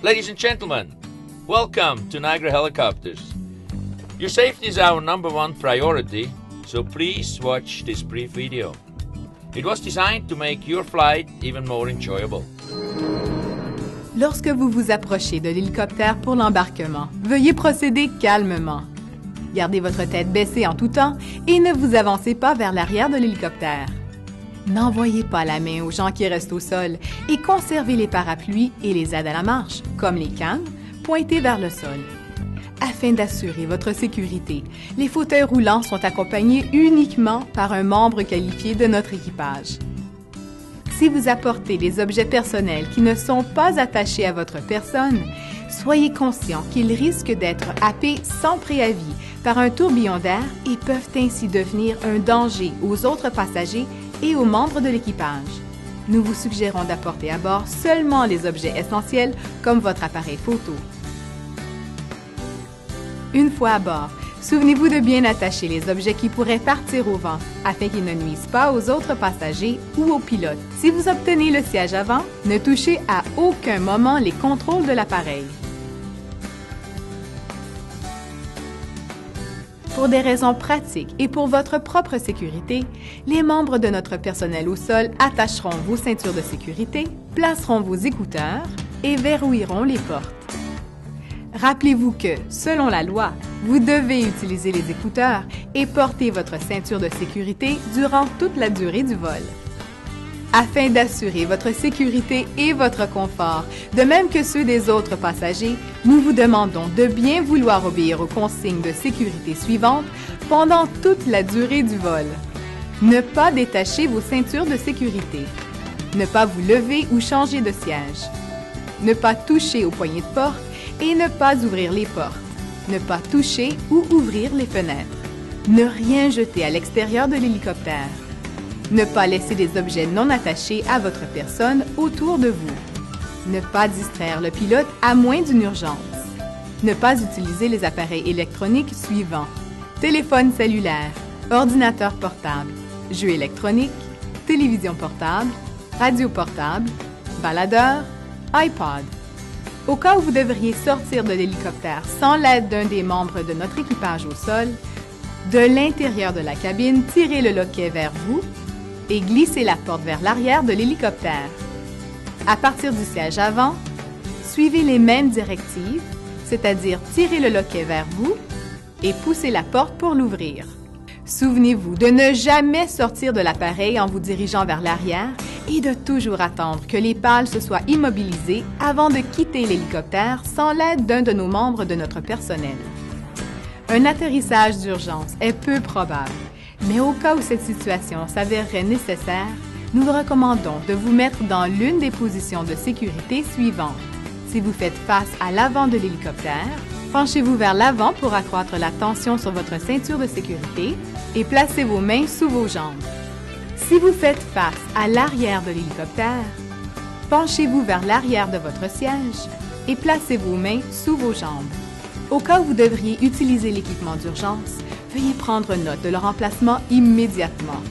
Ladies and gentlemen, welcome to Niagara Helicopters. Your safety is our #1 priority, so please watch this brief video. It was designed to make your flight even more enjoyable. Lorsque vous vous approchez de l'hélicoptère pour l'embarquement, veuillez procéder calmement. Gardez votre tête baissée en tout temps et ne vous avancez pas vers l'arrière de l'hélicoptère. N'envoyez pas la main aux gens qui restent au sol et conservez les parapluies et les aides à la marche, comme les cannes, pointés vers le sol. Afin d'assurer votre sécurité, les fauteuils roulants sont accompagnés uniquement par un membre qualifié de notre équipage. Si vous apportez des objets personnels qui ne sont pas attachés à votre personne, soyez conscient qu'ils risquent d'être happés sans préavis par un tourbillon d'air et peuvent ainsi devenir un danger aux autres passagers et aux membres de l'équipage. Nous vous suggérons d'apporter à bord seulement les objets essentiels comme votre appareil photo. Une fois à bord, souvenez-vous de bien attacher les objets qui pourraient partir au vent afin qu'ils ne nuisent pas aux autres passagers ou au pilote. Si vous obtenez le siège avant, ne touchez à aucun moment les contrôles de l'appareil. Pour des raisons pratiques et pour votre propre sécurité, les membres de notre personnel au sol attacheront vos ceintures de sécurité, placeront vos écouteurs et verrouilleront les portes. Rappelez-vous que, selon la loi, vous devez utiliser les écouteurs et porter votre ceinture de sécurité durant toute la durée du vol. Afin d'assurer votre sécurité et votre confort, de même que ceux des autres passagers, nous vous demandons de bien vouloir obéir aux consignes de sécurité suivantes pendant toute la durée du vol. Ne pas détacher vos ceintures de sécurité. Ne pas vous lever ou changer de siège. Ne pas toucher aux poignées de porte et ne pas ouvrir les portes. Ne pas toucher ou ouvrir les fenêtres. Ne rien jeter à l'extérieur de l'hélicoptère. Ne pas laisser des objets non attachés à votre personne autour de vous. Ne pas distraire le pilote à moins d'une urgence. Ne pas utiliser les appareils électroniques suivants: téléphone cellulaire, ordinateur portable, jeux électroniques, télévision portable, radio portable, baladeur, iPod. Au cas où vous devriez sortir de l'hélicoptère sans l'aide d'un des membres de notre équipage au sol, de l'intérieur de la cabine, tirez le loquet vers vous et glissez la porte vers l'arrière de l'hélicoptère. À partir du siège avant, suivez les mêmes directives, c'est-à-dire tirez le loquet vers vous et poussez la porte pour l'ouvrir. Souvenez-vous de ne jamais sortir de l'appareil en vous dirigeant vers l'arrière et de toujours attendre que les pales se soient immobilisées avant de quitter l'hélicoptère sans l'aide d'un de nos membres de notre personnel. Un atterrissage d'urgence est peu probable, mais au cas où cette situation s'avérerait nécessaire, nous vous recommandons de vous mettre dans l'une des positions de sécurité suivantes. Si vous faites face à l'avant de l'hélicoptère, penchez-vous vers l'avant pour accroître la tension sur votre ceinture de sécurité et placez vos mains sous vos jambes. Si vous faites face à l'arrière de l'hélicoptère, penchez-vous vers l'arrière de votre siège et placez vos mains sous vos jambes. Au cas où vous devriez utiliser l'équipement d'urgence, veuillez prendre note de leur emplacement immédiatement.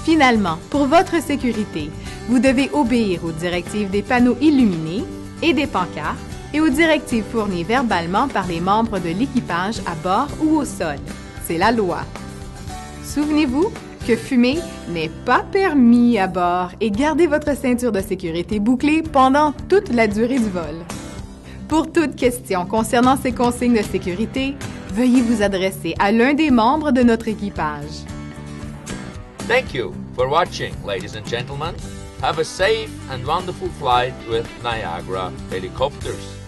Finalement, pour votre sécurité, vous devez obéir aux directives des panneaux illuminés et des pancartes et aux directives fournies verbalement par les membres de l'équipage à bord ou au sol. C'est la loi. Souvenez-vous que fumer n'est pas permis à bord et gardez votre ceinture de sécurité bouclée pendant toute la durée du vol. Pour toute question concernant ces consignes de sécurité, veuillez vous adresser à l'un des membres de notre équipage. Thank you for watching, ladies and gentlemen. Have a safe and wonderful flight with Niagara Helicopters.